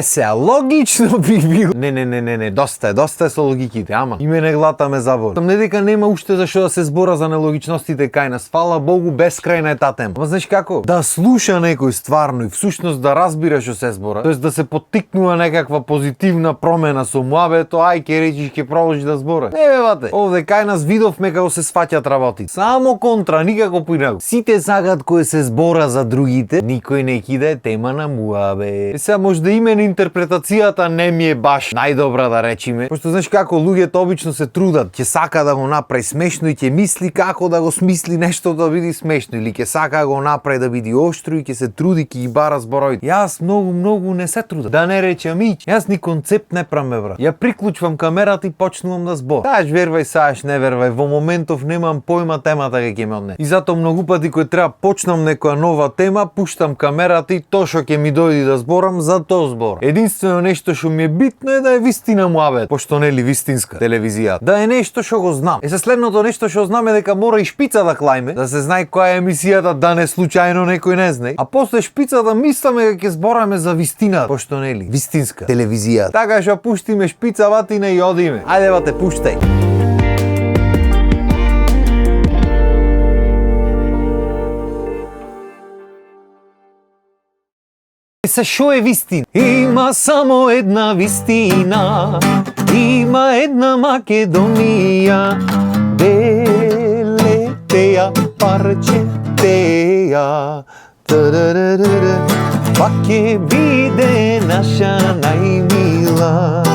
се, логично би било. Не, доста е со логиките, ама име не глатаме забор. Сам не дека нема уште зашто да се збора за нелогичностите кај нас. Фала Богу, бескрајна е таа тема. Ама знаеш како? Да слуша некој стварно и всушност да разбира што се збора, тоест да се поттикнува некаква позитивна промена со муабето, ај ке речиш ке продолжи да збора. Не бевате. Овде кај нас видовме како се сваќаат работи. Само контра, никако поинаку. Сите сакат кој се збора за другите, никој не кида тема на муабе. Сега може да име на интерпретацијата не ми е баш најдобра да речиме, пошто знаеш како луѓето обично се трудат, ќе сака да го направи смешно и ќе мисли како да го смисли нешто да биде смешно или ќе сака да го направи да биде оштро и ќе се труди, ќе ги бара збороите. Јас многу не се трудам. Да не речам јас ни концепт не правам брат. Ја приклучвам камерата и почнувам да збор. Сааш вервај, сааш не вервај, во моментов немам појма темата ќе ме одне. И затоа многу пати кој треба почнам некоја нова тема, пуштам камерата и тоа што ќе ми дојде да зборам за тоа збор. Единствено нешто што ми е битно е да е вистина муабет, пошто нели вистинска телевизија. Да е нешто што го знам. Се следното нешто што знам е дека мора и шпица да клајме, да се знае која е емисијата, да не случајно некој не знае. А после шпицата мисламе дека ќе збораме за вистина, пошто нели вистинска телевизија. Така што пуштиме шпица ватина и одиме. Ајде бате, пуштај. Се шо е вистина? Има само една вистина, има една Македонија, белетеја, парчетеја, па ќе биде наша најмила.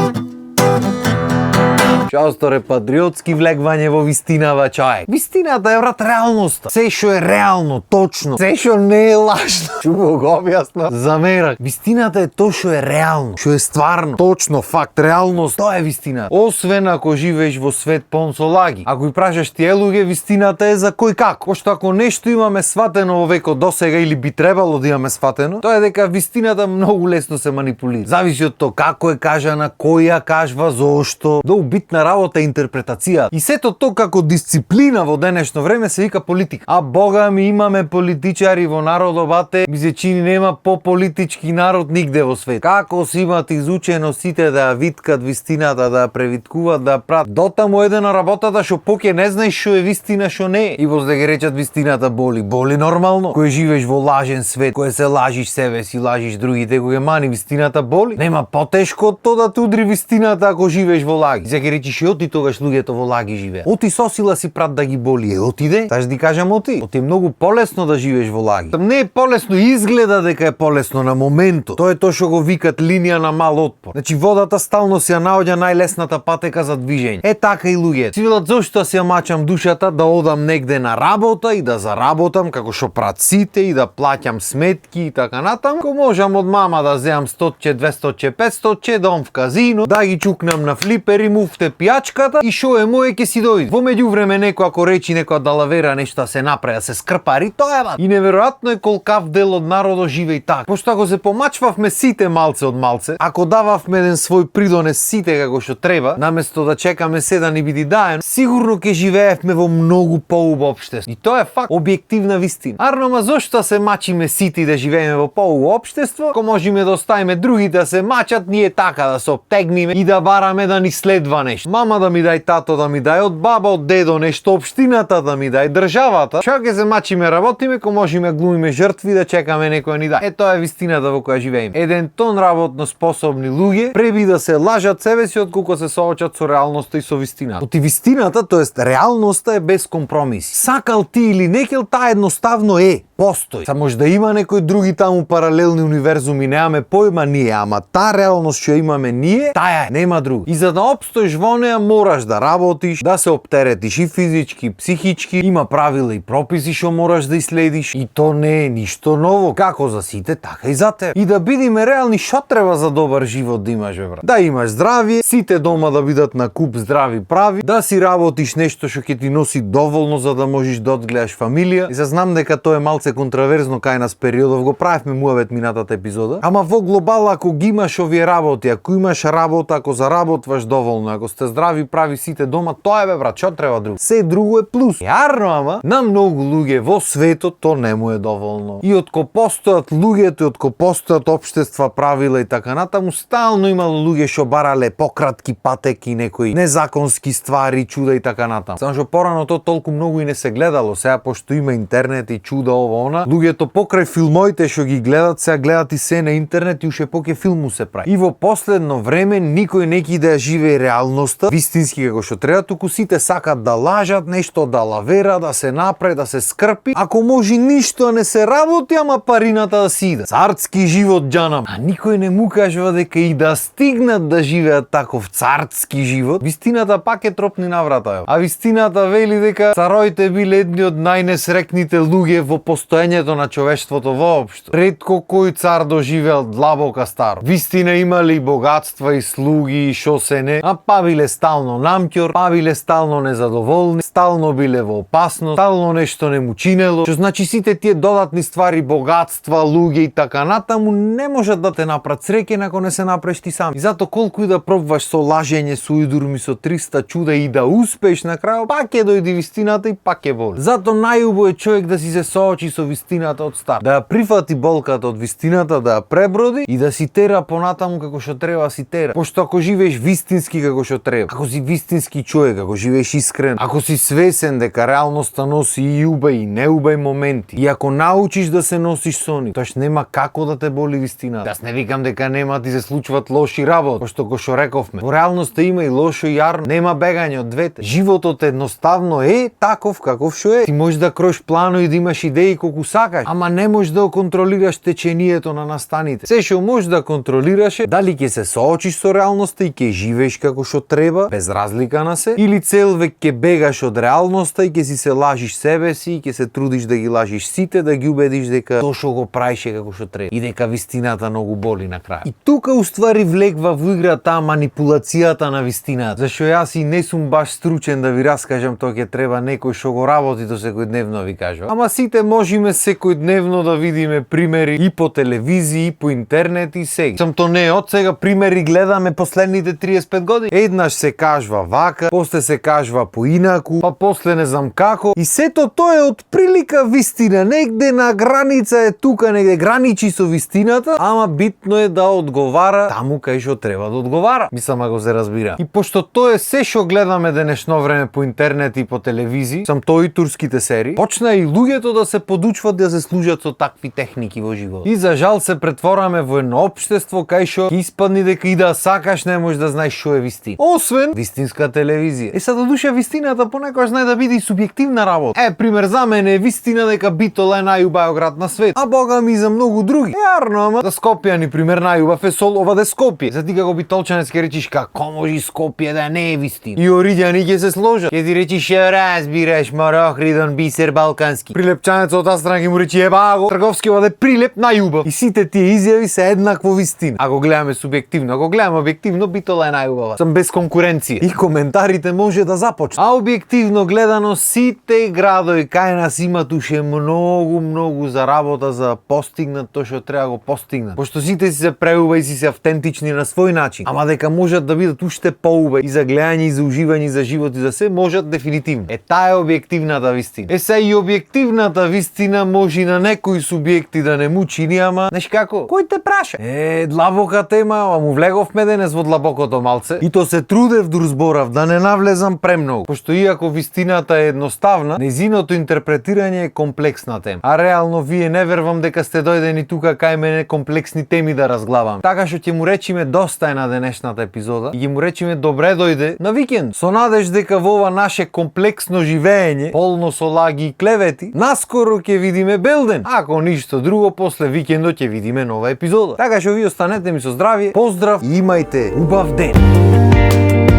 Часто патриотски влегвање во вистинава човек. Вистината е брат реалноста. Се што е реално, точно, се што не е лажно. Чубо го објаснам. Замерак. Вистината е тоа што е реално, што е стварно, точно, факт, реалност. Тоа е вистина. Освен ако живееш во свет полн со лаги. Ако и прашаш тие луѓе, вистината е за кој как. Пошто ако нешто имаме сватено во векот досега или би требало да имаме сватено, тоа е дека вистината многу лесно се манипулира. Зависи од тоа како е кажана, кој ја кажва, зошто. Многу битна работа е интерпретација. И сето тоа како дисциплина во денешно време се вика политика. А бога ми имаме политичари во народот, бате, ми се чини нема по-политички народ нигде во свет. Како си имат изучено сите да ја виткат вистината, да ја превиткуваат, да ја прават. Дотаму еде на работата што поќе не знаеш што е вистина, што не е. И воз да ги речат вистината боли. Боли нормално. Кој живееш во лажен свет, кој се лажиш себе си, лажиш другите, кој мани вистината боли. Нема потешко од тоа да те удри вистината ако живееш во лаги. Се ги речиш и оти тогаш луѓето во лаги живеат. Оти со сила си прат да ги боли. Отиде. Таш ти кажам оти. Оти е многу полесно да живееш во лаги. Не е полесно, изгледа дека е полесно на моментот. Тоа е тоа што го викат линија на мал отпор. Значи водата стално си ја наоѓа најлесната патека за движење. Е така и луѓето. Си велат зошто си ја мачам душата да одам негде на работа и да заработам како што прат сите и да плаќам сметки и така натаму. Ко можам од мама да земам 100, 200, 500, дом в казино, да ги чукнам на флипери, муфте пијачката и шо е моје ке си дојде. Во меѓувреме некој ако речи некоја далавера нешто да се направи, да се скрпари, тоа е бат. И неверојатно е колкав дел од народот живее така. Пошто ако се помачвавме сите малце од малце, ако дававме еден свој придонес сите како што треба, наместо да чекаме се да ни биде даен, сигурно ќе живеевме во многу поубаво општество. И тоа е факт, објективна вистина. Арно, ма зошто се мачиме сите и да живееме во поубаво општество, ако можеме да оставиме другите да се мачат, ние така да се обтегниме и да бараме да ни следва нешто. Мама да ми дај, тато да ми дај, од баба, од дедо нешто, општината да ми дај, државата. Што ќе се мачиме, работиме, ко можеме глумиме жртви да чекаме некој ни дај. Е тоа е вистината во која живееме. Еден тон работно способни луѓе преби да се лажат себе си отколку се соочат со реалноста и со вистината. Оти вистината, тоест реалноста е без компромиси. Сакал ти или некел, таа едноставно е. Постои. Само може да има некои други таму паралелни универзуми, немаме појма ние, ама таа реалност што имаме ние, таа е, нема друго. И за да опстоиш во неа мораш да работиш, да се оптеретиш и физички, и психички, има правила и прописи што мораш да иследиш и то не е ништо ново, како за сите, така и за тебе. И да бидеме реални, што треба за добар живот да имаш, бе брат? Да имаш здравје, сите дома да бидат на куп здрави прави, да си работиш нешто што ќе ти носи доволно за да можеш да одгледаш фамилија. И се знам дека тоа е малце доста контраверзно кај нас периодов, го правевме муавет минатата епизода. Ама во глобал, ако ги имаш овие работи, ако имаш работа, ако заработваш доволно, ако сте здрави, прави сите дома, тоа е бе брат, што треба друго? Се друго е плюс. Јарно, ама на многу луѓе во светот то не му е доволно. И откако постојат луѓето, и откако постојат општества, правила и така натаму, стално имало луѓе што барале пократки патеки, некои незаконски ствари, чуда и така натаму. Само што порано то толку многу и не се гледало, сега пошто има интернет и чуда ова она, луѓето покрај филмоите што ги гледат, сега гледат и се на интернет и уште поќе филму се прави. И во последно време никој не ќе да живее реалноста вистински како што треба, туку сите сакат да лажат, нешто да лавера, да се напре, да се скрпи. Ако може ништо не се работи, ама парината да си иде. Царски живот џанам. А никој не му кажува дека и да стигнат да живеат таков царски живот, вистината пак е тропни на врата. А вистината вели дека цароите биле едни од најнесрекните луѓе во постоењето на човештвото воопшто. Ретко кој цар доживеал длабока старо. Вистина имали и богатства и слуги и шо се не, а па биле стално намќор, па биле стално незадоволни, стално биле во опасност, стално нешто не му чинело. Што значи сите тие додатни ствари, богатства, луѓе и така натаму не можат да те направат среќен ако не се направиш ти сам. И зато колку и да пробваш со лажење, со идурми, со 300 чуда и да успееш на крај, пак ќе дојде вистината и пак ќе боли. Зато најубаво е човек да си се соочи со вистината од старт. Да ја прифати болката од вистината, да ја преброди и да си тера понатаму како што треба си тера. Пошто ако живееш вистински како што треба, ако си вистински човек, ако живееш искрен, ако си свесен дека реалноста носи и убави и неубави моменти, и ако научиш да се носиш со нив, тоаш нема како да те боли вистината. Јас не викам дека нема ти се случуваат лоши работи, пошто кој што рековме, во реалноста има и лошо и јарно, нема бегање од двете. Животот едноставно е таков каков што е. Ти можеш да кроиш планови, да имаш идеи колку сакаш, ама не можеш да го контролираш течението на настаните. Се што можеш да контролираш е дали ќе се соочиш со реалноста и ќе живееш како што треба, без разлика на се, или цел век ќе бегаш од реалноста и ќе си се лажиш себе си и ќе се трудиш да ги лажиш сите, да ги убедиш дека тоа што го правиш е како што треба и дека вистината многу боли на крај. И тука уствари влегва во игра таа манипулацијата на вистината. Зашто јас и не сум баш стручен да ви раскажам, тоа ќе треба некој што го работи до секојдневно ви кажува. Ама сите можеме секојдневно да видиме примери и по телевизија, и по интернет и сега. Сам то не од сега примери гледаме последните 35 години. Еднаш се кажува вака, после се кажува поинаку, па после не знам како. И сето тоа е од прилика вистина, негде на граница е тука, негде граничи со вистината, ама битно е да одговара таму кај што треба да одговара. Мислам ако се разбира. И пошто тоа е се што гледаме денешно време по интернет и по телевизија, сам тоа и турските серии, почна и луѓето да се подучват да се служат со такви техники во живот. И за жал се претвораме во едно општество кај што ќе испадне дека и да сакаш не можеш да знаеш што е вистина. Освен вистинска телевизија. Е сад душа вистината понекогаш знае да биде и субјективна работа. Пример за мене е вистина дека Битола е најубав град на свет. А бога ми за многу други. Јарно, ама да Скопје ни пример најубав е сол ова да Скопје. За ти како битолчанец ќе речиш како може Скопје да не е вистина. И оридјани ќе се сложат. Ќе ти речиш ја разбираш Морохридон бисер балкански. Прилепчанец од таа страна ќе му речи ебаго, трговски ова да Прилеп најубав. И сите тие изјави се еднакво вистина. Ако гледаме субјективно, ако гледаме објективно, Битола е најубава. Сам без конкуренција. И коментарите може да започнат. А објективно гледано сите градови кај нас имат уште многу за работа за постигнат тоа што треба го постигнат. Пошто сите си се преубави и си се автентични на свој начин, ама дека можат да бидат уште поубави и за гледање и за уживање и за живот и за се можат дефинитивно. Таа е објективната вистина. Се и објективната вистина може на некои субјекти да не му чини, ама знаеш како? Кој те праша? Длабока тема, ама му влеговме денес во длабокото малце и то се трудев дур зборав да не навлезам премногу, пошто иако вистината е едноставна, нејзиното интерпретирање е комплексна тема. А реално вие не верувам дека сте дојдени тука кај мене комплексни теми да разглавам. Така што ќе му речиме доста е на денешната епизода и ќе му речиме добре дојде на викенд. Со надеж дека во ова наше комплексно живење, полно со лаги и клевети, наскоро ќе видиме белден. Ако ништо друго, после викендот ќе видиме нова епизода. Така што ви останете ми со здравје, поздрав и имајте убав ден.